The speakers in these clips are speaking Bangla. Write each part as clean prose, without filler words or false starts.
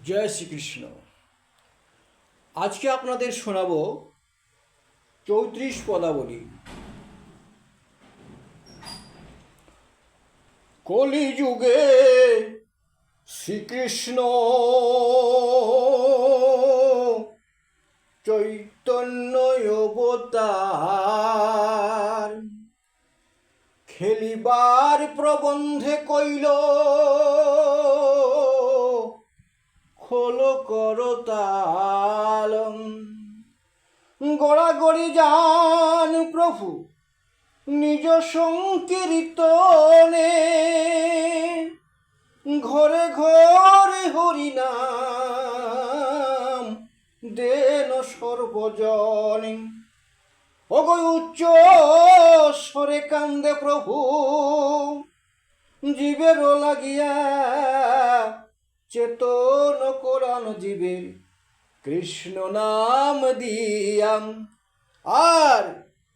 জয় শ্রীকৃষ্ণ। আজকে আপনাদের শোনাব ৩৪ পদাবলী। কলিযুগে শ্রীকৃষ্ণ চৈতন্য অবতার, খেলিবার প্রবন্ধে কইল খোল করতালম। গড়াগড়ি যান প্রভু নিজ সংকীর্তনে, ঘরে ঘরে হরিনাম দেন সর্বজনে। ওগো উচ্চ স্বরে কান্দে প্রভু জীবের লাগিয়া, চেতন কোরআন জীবের কৃষ্ণ নাম দিয়াম। আর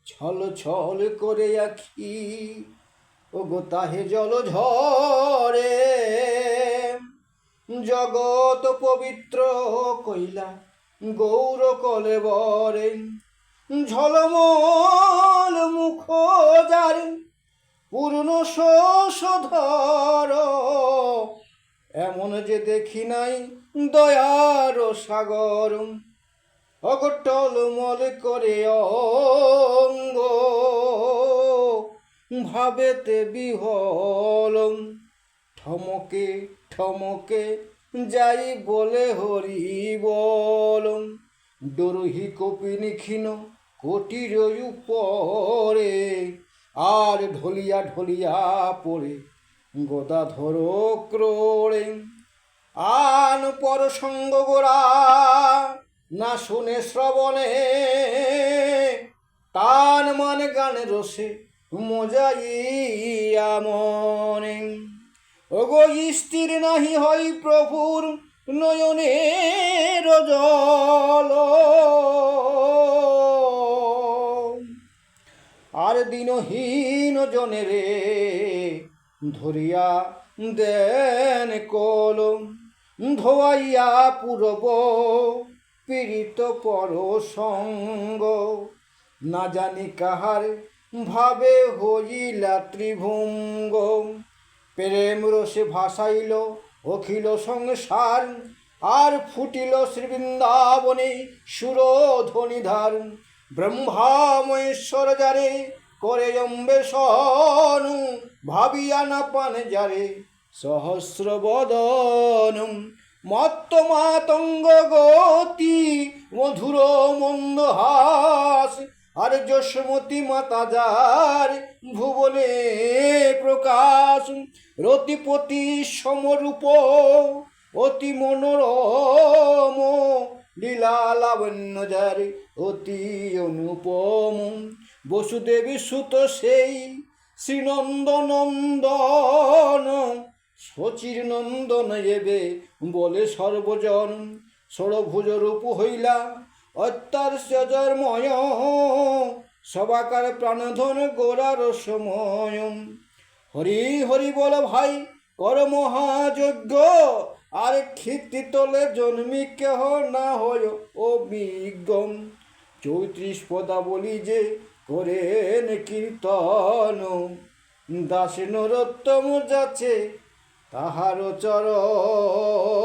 ছল ছল করে আখি ওগো তাহে জল ঝরে, জগৎ পবিত্র কইলা গৌর কলেবরে। ঝলমল মুখ যার পূর্ণ শোষধর, এমন যে দেখি নাই দয়ার সাগর। অগটলমল করে অঙ্গ ভাবেতে বিহল, ঠমকে ঠমকে যাই বলে হরি বল। ডরহি কপিনি ক্ষীণ কোটির উপরে, আর ঢলিয়া ঢলিয়া পড়ে গদাধর ক্রোড়ে। আন পর সঙ্গ গোরা না শুনে শ্রবণে, তান মানে গানে রসে মজাইয়া মনে। ওগো স্থির নাহি হই প্রভুর নয়নের জল, আর দিনহীন জনেরে ধরিয়া দেন কলম। ধোয়াইয়া পূর্ব পীড়িত পর সঙ্গ, না জানি কাহার ভাবে হইলা ত্রিভঙ্গ। প্রেম রসে ভাসাইল অখিল সংসার, আর ফুটিল শ্রীবৃন্দাবনে সুরধ্বনিধার। ব্রহ্মা মহেশ্বর যারে করে অম্বেষণ, ভাবিয়া না পান যারে সহস্র বদন। মত্ত মাতঙ্গ গতি মধুর মন্দহাস, আর যশোমতী মাতা যার ভুবনে প্রকাশ। রতিপতি সমরূপ অতি মনোরম, লীলা লাবণ্য যার অতি অনুপম। বসুদেবী সুত সেই শ্রীনন্দনন্দন, শচীর নন্দন এবে বলে সর্বজন। ষড়ভুজ রূপ হইলা অত্যাশ্চর্যময়, সবাকার প্রাণধন গোরার সময়। হরি হরি বল ভাই কর মহাযজ্ঞ, আর ক্ষিতি তলে জন্মি কেহ না হয় অভিজ্ঞ। ৩৪ পদাবলী যে করেন কীর্তন, দাসে নরোত্তম যাচ্ছে তাহার চরণ।